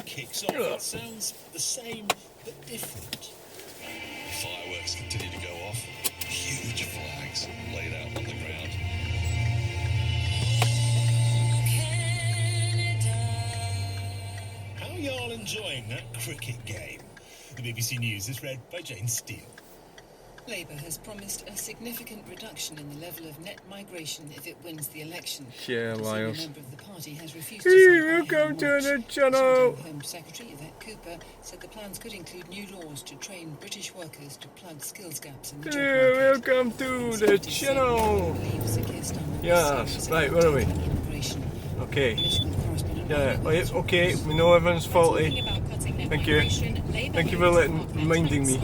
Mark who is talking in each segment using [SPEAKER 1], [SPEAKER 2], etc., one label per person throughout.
[SPEAKER 1] kicks off, it sounds the same but different.
[SPEAKER 2] Fireworks continue to go off. Huge flags laid out on the ground.
[SPEAKER 1] How are y'all enjoying that cricket game? The BBC News is read by Jane Steele.
[SPEAKER 3] Labour has promised a significant reduction in the level of net migration if it wins the election.
[SPEAKER 4] Yeah,
[SPEAKER 3] A
[SPEAKER 4] liars.
[SPEAKER 3] member of the party has refused to say
[SPEAKER 4] Welcome to the
[SPEAKER 3] much.
[SPEAKER 4] channel.
[SPEAKER 3] Home Secretary Yvette Cooper said the plans could include new laws to train British workers to plug skills gaps in the job market.
[SPEAKER 4] Welcome to the channel. Yes, right, where are we? Okay. Yeah, okay, we know everyone's faulty. Thank you. Thank you for reminding me.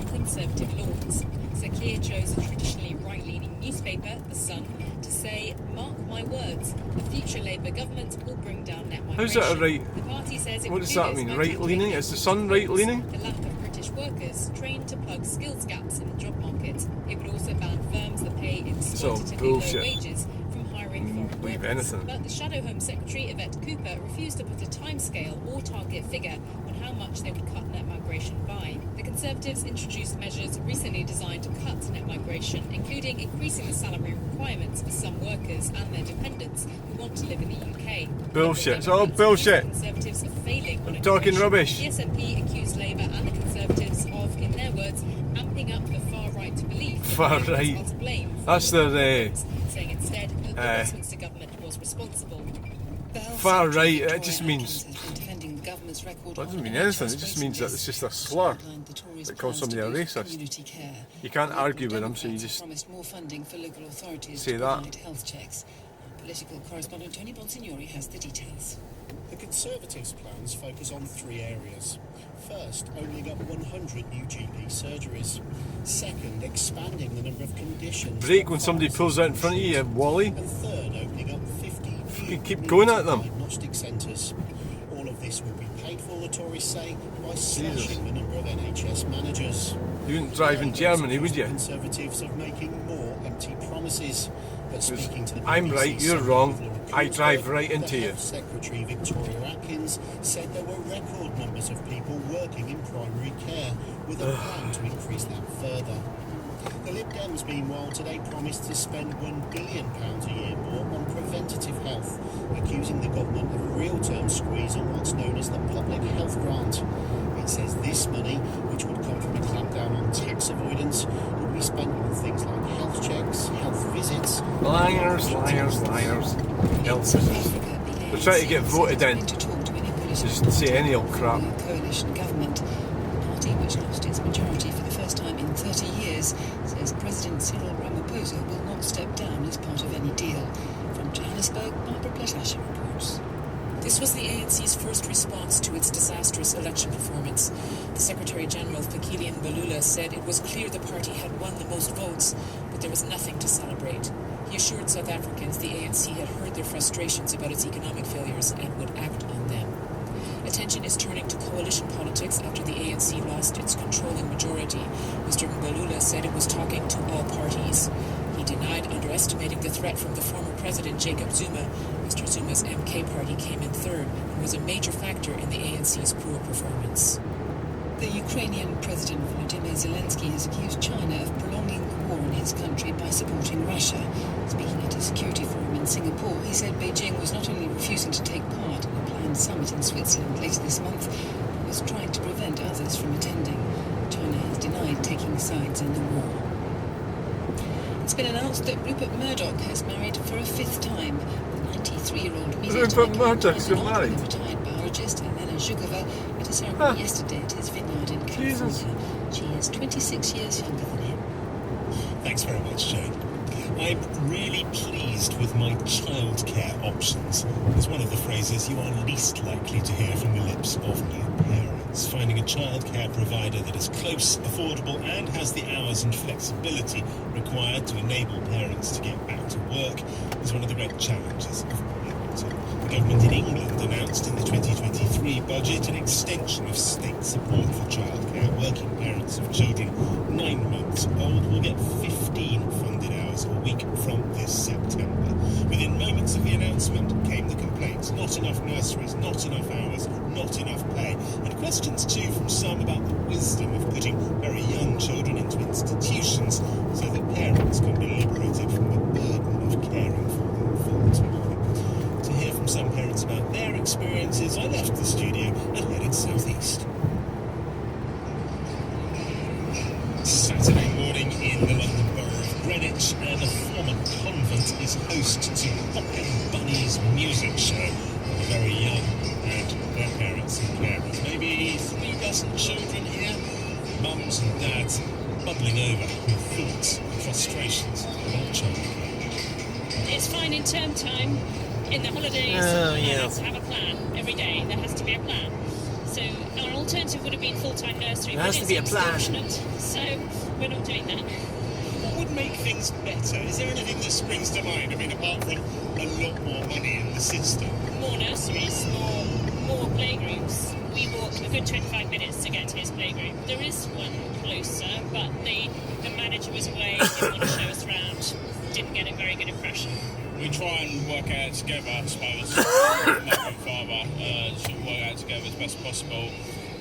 [SPEAKER 5] Sir Keir chose a traditionally right-leaning newspaper, The Sun, to say, "Mark my words, a future Labour government will bring down net migration."
[SPEAKER 4] How's that a right?
[SPEAKER 5] The party says it
[SPEAKER 4] What
[SPEAKER 5] will
[SPEAKER 4] does
[SPEAKER 5] do
[SPEAKER 4] that
[SPEAKER 5] this
[SPEAKER 4] mean?
[SPEAKER 5] by
[SPEAKER 4] Right-leaning?
[SPEAKER 5] tackling
[SPEAKER 4] Is the Sun right-leaning?
[SPEAKER 5] the lack of British workers trained to plug skills gaps in the job market. It would also ban firms that pay exploitatively low
[SPEAKER 4] bullshit.
[SPEAKER 5] wages from hiring foreign
[SPEAKER 4] believe
[SPEAKER 5] workers.
[SPEAKER 4] anything.
[SPEAKER 5] But the Shadow Home Secretary, Yvette Cooper, refused to put a timescale or target figure on how much they would cut net migration by. The Conservatives introduced measures recently designed to cut net migration, including increasing the salary requirements for some workers and their dependents who want to live in the UK.
[SPEAKER 4] Bullshit. It's all bullshit.
[SPEAKER 5] The Conservatives are failing on
[SPEAKER 4] I'm talking
[SPEAKER 5] immigration.
[SPEAKER 4] rubbish.
[SPEAKER 5] The SNP accused Labour and the Conservatives of, in their words, amping up the far-right belief that
[SPEAKER 4] Far
[SPEAKER 5] Labour
[SPEAKER 4] right.
[SPEAKER 5] are to blame for
[SPEAKER 4] That's
[SPEAKER 5] the
[SPEAKER 4] their,
[SPEAKER 5] saying instead that the Westminster government was responsible.
[SPEAKER 4] Far right, it just means...
[SPEAKER 3] That
[SPEAKER 4] doesn't mean anything, it just means that it's just a slur that calls somebody a racist. You can't argue with them, so you just say that.
[SPEAKER 3] Health checks. Political correspondent Tony Bonsignori has the details.
[SPEAKER 1] The Conservatives' plans focus on three areas. First, opening up 100 new GP surgeries. Second, expanding the number of conditions.
[SPEAKER 4] Break when somebody pulls out in front of you, Wally.
[SPEAKER 1] And third, opening up 50
[SPEAKER 4] You keep going at them.
[SPEAKER 1] diagnostic centres. All of this will be paid for, the Tories say, by slashing the number of NHS managers.
[SPEAKER 4] You wouldn't drive in Germany, would you?
[SPEAKER 1] Conservatives are making more empty promises. But speaking to the
[SPEAKER 4] I'm
[SPEAKER 1] BBC
[SPEAKER 4] right, you're
[SPEAKER 1] Sunday
[SPEAKER 4] wrong.
[SPEAKER 1] with Laura
[SPEAKER 4] I
[SPEAKER 1] Cooper,
[SPEAKER 4] drive right into
[SPEAKER 1] the
[SPEAKER 4] you.
[SPEAKER 1] Health Secretary Victoria Atkins said there were record numbers of people working in primary care, with a plan to increase that further. The Lib Dems, meanwhile, today promised to spend £1 billion a year more on preventative health, accusing the government of a real-term squeeze on what's known as the public health grant. It says this money, which would come from a clampdown on tax avoidance, would be spent on things like health checks, health visits...
[SPEAKER 4] Liars, liars, liars. Health visits. They're trying to get voted in. Just say any old crap.
[SPEAKER 3] Coalition government. The party, which lost its majority for the first time in 30 years, says President Cyril Ramaphosa will not step down as part of any deal. From Johannesburg, Barbara Platasha reports.
[SPEAKER 6] This was the ANC's first response to its disastrous election performance. The Secretary-General, Fikile Mbalula, said it was clear the party had won the most votes, but there was nothing to celebrate. He assured South Africans the ANC had heard their frustrations about its economic failures and would act on them. Attention is turning to coalition politics after the ANC lost its controlling majority. Mr. Mbalula said it was talking to all parties. He denied underestimating the threat from the former president, Jacob Zuma. Mr. Zuma's MK party came in third and was a major factor in the ANC's poor performance.
[SPEAKER 3] The Ukrainian President Volodymyr Zelensky has accused China of prolonging the war in his country by supporting Russia. Speaking at a security forum in Singapore, he said Beijing was not only refusing to take part in a planned summit in Switzerland later this month, but was trying to prevent others from attending. China has denied taking sides in the war. It's been announced that Rupert Murdoch has married for a fifth time. The 93-year-old media
[SPEAKER 4] Rupert Murdoch's
[SPEAKER 3] tycoon
[SPEAKER 4] married?
[SPEAKER 3] with retired biologist Elena Zhukova at a ceremony yesterday at his vineyard in California.
[SPEAKER 4] Jesus.
[SPEAKER 3] She is 26 years younger than him.
[SPEAKER 1] Thanks very much, Jane. I'm really pleased with my childcare options. It's one of the phrases you are least likely to hear from the lips of new parents. Finding a childcare provider that is close, affordable, and has the hours and flexibility required to enable parents to get back to work is one of the great challenges of parenting. The government in England announced in the 2023 budget an extension of state support for childcare. Working parents of children 9 months old will get 15 funded hours a week from this September. Within moments of the announcement came the complaints: not enough nurseries, not enough hours, not enough pay, and questions too from some about the wisdom of putting very young children into institutions so that parents can be liberated from the burden of caring for them full-time. To hear from some parents about their experiences, I left the studio and headed southeast. Saturday morning in the London Borough of Greenwich, and a former convent is host to Poppin' Bunny's music show for the very young and their parents and carers. Maybe 3 dozen children here, mums and dads bubbling over with thoughts and frustrations about childcare.
[SPEAKER 5] It's fine in term time. In the holidays,
[SPEAKER 4] Oh, yeah.
[SPEAKER 5] I have to have a plan. Every day there has to be a plan. So our alternative would have been full-time nursery,
[SPEAKER 4] There has
[SPEAKER 5] but
[SPEAKER 4] to be a
[SPEAKER 5] it's
[SPEAKER 4] plan.
[SPEAKER 5] extortionate, so we're not doing that.
[SPEAKER 1] What would make things better? Is there anything that springs to mind? I mean, apart from a lot more money in the system.
[SPEAKER 5] More nurseries, more playgroups. We walk a good 25 minutes to get to his playgroup. There is one closer, but the manager was away, didn't want to show us around, didn't get a very good impression.
[SPEAKER 7] We try and work out together, I suppose, mother and father, to work out together as best possible.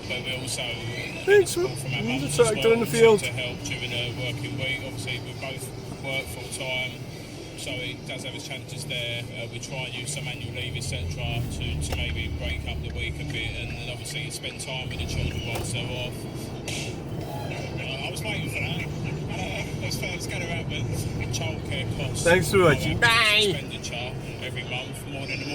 [SPEAKER 7] But we also get support from our mums as
[SPEAKER 4] tractor in the
[SPEAKER 7] well,
[SPEAKER 4] field.
[SPEAKER 7] to help during the working week. Obviously, we both work full time, so it does have its challenges there. We try and use some annual leave, etc., to maybe break up the week a bit, and then obviously spend time with the children whilst they're off. I was waiting for that. It's going to happen. Childcare costs.
[SPEAKER 4] Thanks for watching. Bye.
[SPEAKER 7] Expenditure every month, more than the